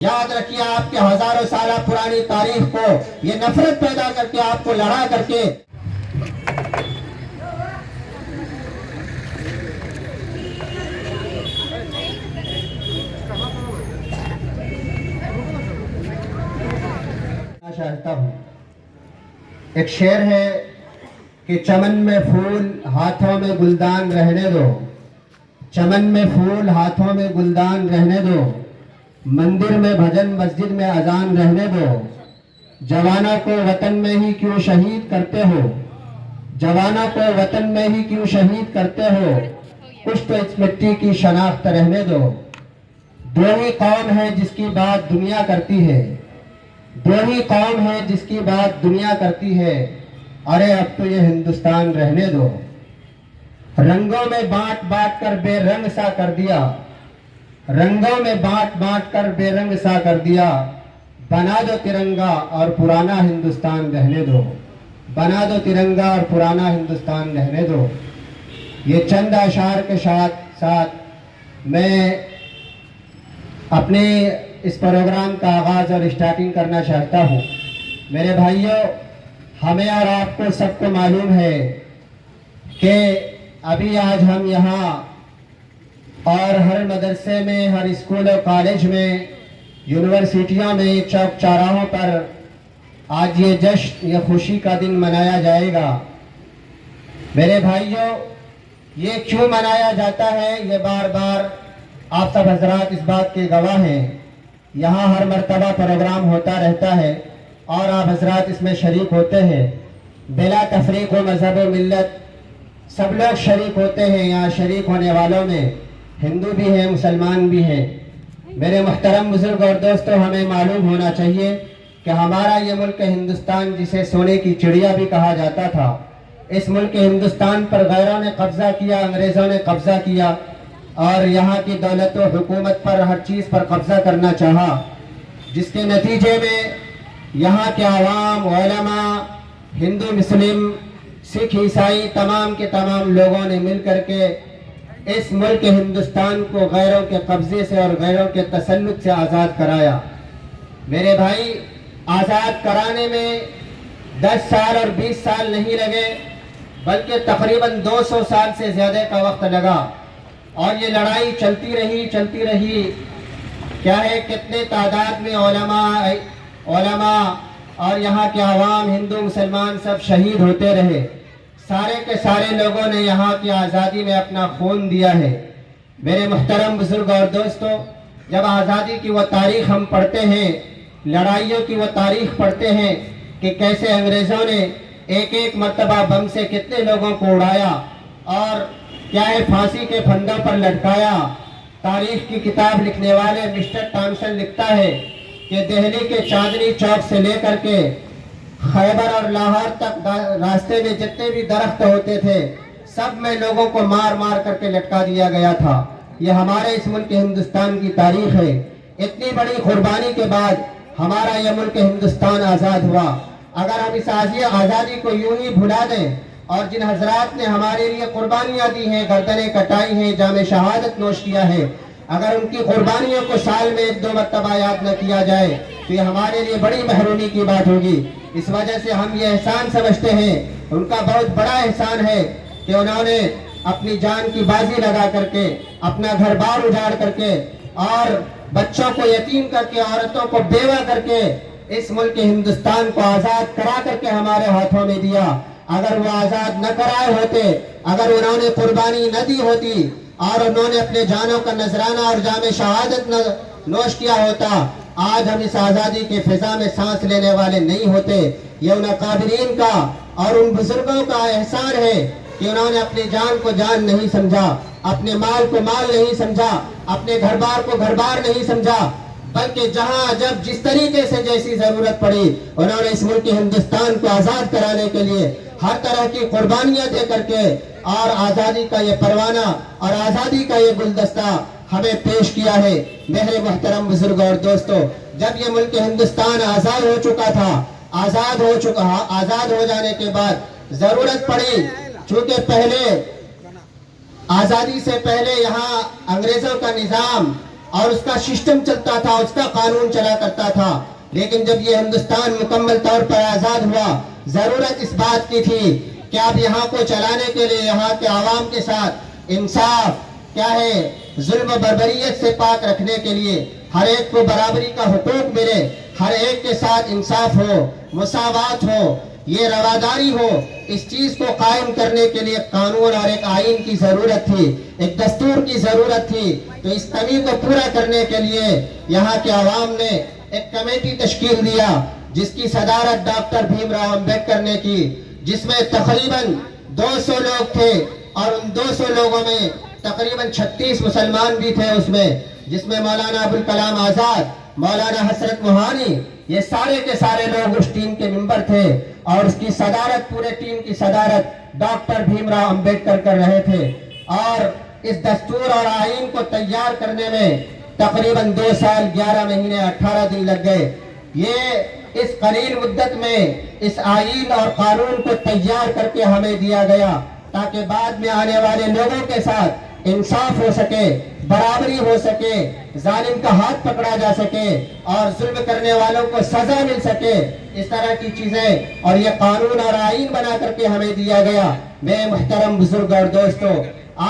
یاد رکھیے آپ کے ہزاروں سالہ پرانی تاریخ کو یہ نفرت پیدا کر کے آپ کو لڑا کر کے چاہتا ہوں. ایک شعر ہے کہ چمن میں پھول ہاتھوں میں گلدان رہنے دو، چمن میں پھول ہاتھوں میں گلدان رہنے دو، مندر میں بھجن مسجد میں اذان رہنے دو، جوانوں کو وطن میں ہی کیوں شہید کرتے ہو، جوانوں کو وطن میں ہی کیوں شہید کرتے ہو، کچھ تو اس مٹی کی شناخت رہنے دو. دو ہی قوم ہے جس کی بات دنیا کرتی ہے، دو ہی قوم ہے جس کی بات دنیا کرتی ہے، ارے اب تو یہ ہندوستان رہنے دو. رنگوں میں بانٹ بانٹ کر بے رنگ سا کر دیا، رنگوں میں بانٹ بانٹ کر بے رنگ سا کر دیا، بنا دو ترنگا اور پرانا ہندوستان رہنے دو، بنا دو ترنگا اور پرانا ہندوستان رہنے دو. یہ چند اشعار کے ساتھ میں اپنے اس پروگرام کا آغاز اور اسٹارٹنگ کرنا چاہتا ہوں. میرے بھائیوں، ہمیں اور آپ کو سب کو معلوم ہے کہ ابھی آج ہم یہاں اور ہر مدرسے میں، ہر اسکول اور کالج میں، یونیورسٹیوں میں، چوک چوراہوں پر آج یہ جشن، یہ خوشی کا دن منایا جائے گا. میرے بھائیوں، یہ کیوں منایا جاتا ہے یہ بار بار آپ سب حضرات اس بات کے گواہ ہیں. یہاں ہر مرتبہ پروگرام ہوتا رہتا ہے اور آپ حضرات اس میں شریک ہوتے ہیں. بلا تفریق و مذہب و ملت سب لوگ شریک ہوتے ہیں. یہاں شریک ہونے والوں میں ہندو بھی ہیں، مسلمان بھی ہیں. میرے محترم بزرگ اور دوستو، ہمیں معلوم ہونا چاہیے کہ ہمارا یہ ملک ہندوستان، جسے سونے کی چڑیا بھی کہا جاتا تھا، اس ملک ہندوستان پر غیروں نے قبضہ کیا، انگریزوں نے قبضہ کیا اور یہاں کی دولت و حکومت پر، ہر چیز پر قبضہ کرنا چاہا، جس کے نتیجے میں یہاں کے عوام، علماء، ہندو، مسلم، سکھ، عیسائی، تمام کے تمام لوگوں نے مل کر کے اس ملک ہندوستان کو غیروں کے قبضے سے اور غیروں کے تسلط سے آزاد کرایا. میرے بھائی، آزاد کرانے میں 10 سال اور 20 سال نہیں لگے، بلکہ تقریباً 200 سال سے زیادہ کا وقت لگا اور یہ لڑائی چلتی رہی. کیا ہے، کتنے تعداد میں علماء اور یہاں کے عوام، ہندو مسلمان سب شہید ہوتے رہے. سارے کے سارے لوگوں نے یہاں کی آزادی میں اپنا خون دیا ہے. میرے محترم بزرگ اور دوستو، جب آزادی کی وہ تاریخ ہم پڑھتے ہیں، لڑائیوں کی وہ تاریخ پڑھتے ہیں کہ کیسے انگریزوں نے ایک ایک مرتبہ بم سے کتنے لوگوں کو اڑایا اور کیا ہے، پھانسی کے پھندوں پر لٹکایا. تاریخ کی کتاب لکھنے والے مسٹر ٹامسن لکھتا ہے کہ دہلی کے چاندنی چوک سے لے کر کے خیبر اور لاہور تک راستے میں جتنے بھی درخت ہوتے تھے، سب میں لوگوں کو مار مار کر کے لٹکا دیا گیا تھا. یہ ہمارے اس ملک ہندوستان کی تاریخ ہے. اتنی بڑی قربانی کے بعد ہمارا یہ ملک ہندوستان آزاد ہوا. اگر ہم اس آزادی کو یوں ہی بھلا دیں اور جن حضرات نے ہمارے لیے قربانیاں دی ہیں، گردنیں کٹائی ہیں، جام شہادت نوش کیا ہے، اگر ان کی قربانیوں کو سال میں 1-2 مرتبہ یاد نہ کیا جائے تو یہ ہمارے لیے بڑی محرومی کی بات ہوگی. اس وجہ سے ہم یہ احسان سمجھتے ہیں، ان کا بہت بڑا احسان ہے کہ انہوں نے اپنی جان کی بازی لگا کر کے، اپنا گھر بار اجاڑ کر کے اور بچوں کو یتیم کر کے، عورتوں کو بیوہ کر کے اس ملک ہندوستان کو آزاد کرا کر کے ہمارے ہاتھوں میں دیا. اگر وہ آزاد نہ کرائے ہوتے، اگر انہوں نے قربانی نہ دی ہوتی اور انہوں نے اپنے جانوں کا نذرانہ اور جام شہادت نوش کیا ہوتا، آج ہم اس آزادی کے فضا میں سانس لینے والے نہیں ہوتے. یہ ان اکابرین کا اور ان بزرگوں کا احسان ہے کہ انہوں نے اپنی جان کو جان نہیں سمجھا، اپنے مال کو مال نہیں سمجھا، اپنے گھر بار کو گھر بار نہیں سمجھا، بلکہ جہاں جب جس طریقے سے جیسی ضرورت پڑی، انہوں نے اس ملک ہندوستان کو آزاد کرانے کے لیے ہر طرح کی قربانیاں دے کر کے اور آزادی کا یہ پروانہ اور آزادی کا یہ گلدستہ ہمیں پیش کیا ہے. میرے محترم بزرگ اور دوستو، جب یہ ملک ہندوستان آزاد ہو چکا تھا، آزاد ہو جانے کے بعد ضرورت پڑی، چونکہ پہلے آزادی سے پہلے یہاں انگریزوں کا نظام اور اس کا سسٹم چلتا تھا، اس کا قانون چلا کرتا تھا. لیکن جب یہ ہندوستان مکمل طور پر آزاد ہوا، ضرورت اس بات کی تھی کہ اب یہاں کو چلانے کے لیے یہاں کے عوام کے ساتھ انصاف کیا ہے، ظلم و بربریت سے پاک رکھنے کے لیے ہر ایک کو برابری کا حقوق ملے، ہر ایک کے ساتھ انصاف ہو، مساوات ہو، یہ رواداری ہو. اس چیز کو قائم کرنے کے لیے قانون اور ایک آئین کی ضرورت تھی، ایک دستور کی ضرورت تھی. تو اس کمی کو پورا کرنے کے لیے یہاں کے عوام نے ایک کمیٹی تشکیل دیا جس کی صدارت ڈاکٹر بھیم راؤ امبیڈکر نے کی، جس میں تقریباً 200 لوگ تھے اور ان 200 لوگوں میں تقریباً 36 مسلمان بھی تھے اس میں، جس میں مولانا ابوالکلام آزاد، مولانا حسرت موہانی، یہ سارے کے سارے لوگ اس ٹیم کے ممبر تھے. اور اس کی صدارت، پورے ٹیم کی صدارت ڈاکٹر بھیم راؤ امبیڈکر کر رہے تھے. اور اس دستور اور آئین کو تیار کرنے میں تقریباً 2 سال 11 مہینے 18 دن لگ گئے. یہ اس قلیل مدت میں اس آئین اور قانون کو تیار کر کے ہمیں دیا گیا تاکہ بعد میں آنے والے لوگوں کے ساتھ انصاف ہو سکے، برابری ہو سکے، ظالم کا ہاتھ پکڑا جا سکے اور ظلم کرنے والوں کو سزا مل سکے. اس طرح کی چیزیں اور یہ قانون اور آئین بنا کر کے ہمیں دیا گیا. میرے محترم بزرگ اور دوستو،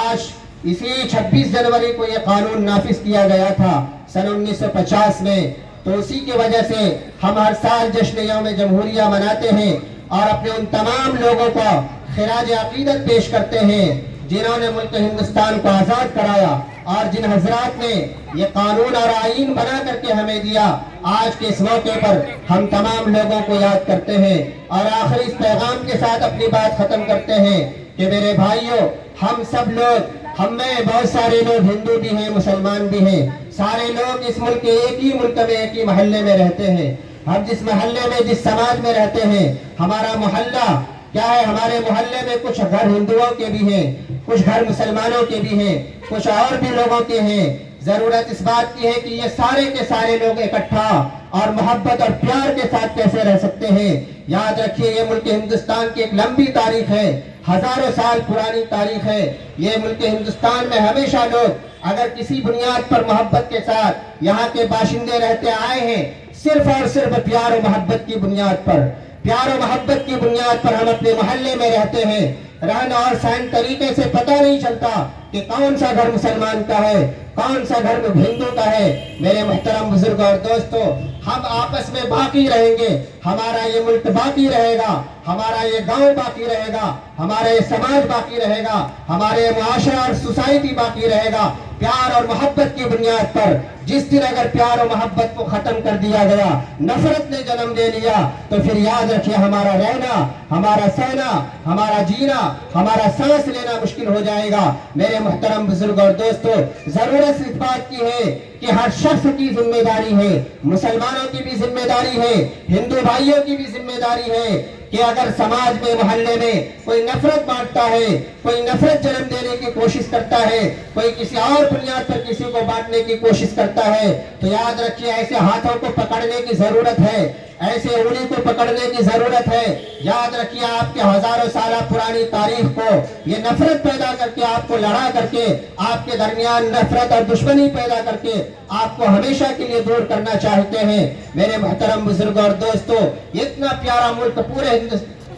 آج اسی 26 جنوری کو یہ قانون نافذ کیا گیا تھا سن 1950 میں. تو اسی کی وجہ سے ہم ہر سال جشن یوم جمہوریہ مناتے ہیں اور اپنے ان تمام لوگوں کو خراج عقیدت پیش کرتے ہیں جنہوں نے ملک ہندوستان کو آزاد کرایا اور جن حضرات نے یہ قانون اور آئین بنا کر کے ہمیں دیا. آج کے اس موقع پر ہم تمام لوگوں کو یاد کرتے ہیں اور آخری اس پیغام کے ساتھ اپنی بات ختم کرتے ہیں کہ میرے بھائیوں، ہم سب لوگ، ہم میں بہت سارے لوگ ہندو بھی ہیں، مسلمان بھی ہیں، سارے لوگ اس ملک کے ایک ہی ملک میں، ایک ہی محلے میں رہتے ہیں. ہم جس محلے میں، جس سماج میں رہتے ہیں، ہمارا محلہ کیا ہے؟ ہمارے محلے میں کچھ گھر ہندوؤں کے بھی ہیں، کچھ گھر مسلمانوں کے بھی ہیں، کچھ اور بھی لوگوں کے ہیں. ضرورت اس بات کی ہے کہ یہ سارے کے سارے لوگ اکٹھا اور محبت اور پیار کے ساتھ کیسے رہ سکتے ہیں. یاد رکھیے، یہ ملک ہندوستان کی ایک لمبی تاریخ ہے، ہزاروں سال پرانی تاریخ ہے. یہ ملک ہندوستان میں ہمیشہ لوگ اگر کسی بنیاد پر محبت کے ساتھ یہاں کے باشندے رہتے آئے ہیں، صرف اور صرف پیار و محبت کی بنیاد پر، پیار و محبت کی بنیاد پر ہم اپنے محلے میں رہتے ہیں. رہن اور سہن طریقے سے پتہ نہیں چلتا کہ کون سا گھر مسلمان کا ہے، کون سا گھر ہندو کا ہے. میرے محترم بزرگ اور دوستو، ہم آپس میں باقی رہیں گے، ہمارا یہ ملک باقی رہے گا، ہمارا یہ گاؤں باقی رہے گا، ہمارا یہ سماج باقی رہے گا، ہمارے معاشرہ اور سوسائٹی باقی رہے گا پیار اور محبت کی بنیاد پر. جس دن اگر پیار و محبت کو ختم کر دیا گیا، نفرت نے جنم دے لیا، تو پھر یاد رکھیے ہمارا رہنا، ہمارا سہنا، ہمارا جینا، ہمارا سانس لینا مشکل ہو جائے گا. میرے محترم بزرگ اور دوستو، ضرورت اس بات کی ہے کہ ہر شخص کی ذمہ داری ہے، مسلمانوں کی بھی ذمہ داری ہے، ہندو بھائیوں کی بھی ذمہ داری ہے کہ اگر سماج میں، محلے میں کوئی نفرت بانٹتا ہے، کوئی نفرت جنم دینے کی کوشش کرتا ہے، کوئی کسی اور بنیاد پر کسی کو بانٹنے کی کوشش کرتا ہے، تو یاد رکھیے ایسے ہاتھوں کو پکڑنے کی ضرورت ہے، ایسے انگلی کو پکڑنے کی ضرورت ہے. یاد رکھیے آپ کے ہزاروں سالہ پرانی تاریخ کو یہ نفرت پیدا کر کے، آپ کو لڑا کر کے، آپ کے درمیان نفرت اور دشمنی پیدا کر کے آپ کو ہمیشہ کے لیے دور کرنا چاہتے ہیں. میرے محترم بزرگ اور دوستو، اتنا پیارا ملک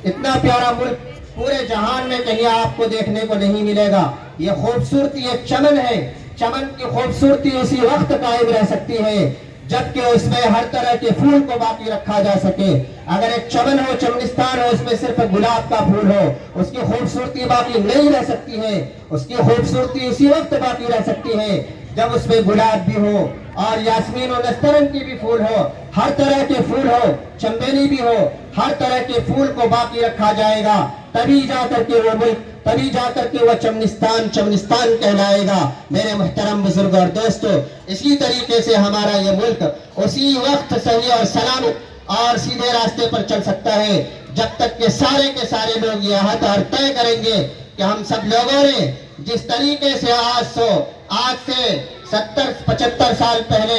اتنا پیارا ملک پورے جہان میں کہیں آپ کو دیکھنے کو نہیں ملے گا. یہ خوبصورتی ایک چمن ہے، چمن کی خوبصورتی اسی وقت قائم رہ سکتی ہے جبکہ اس میں ہر طرح کے پھول کو باقی رکھا جا سکے. اگر ایک چمن ہو، چمنستان ہو، اس میں صرف گلاب کا پھول ہو، اس کی خوبصورتی باقی نہیں رہ سکتی ہے. اس کی خوبصورتی اسی وقت باقی رہ سکتی ہے جب اس میں گلاب بھی ہو اور یاسمین و نسترن کی بھی پھول ہو، ہر طرح کے پھول ہو، چنبیلی بھی ہو، ہر طرح کے پھول کو باقی رکھا جائے گا. تبھی جا کر کے وہ ملک، تبھی جا کر کے وہ چمنستان کہلائے گا. میرے محترم بزرگ اور دوستو، اسی طریقے سے ہمارا یہ ملک اسی وقت صحیح اور سلامت اور سیدھے راستے پر چل سکتا ہے جب تک کہ سارے کے سارے لوگ یہ عہد اور طے کریں گے کہ ہم سب لوگوں نے جس طریقے سے آج سے 70-75 سال پہلے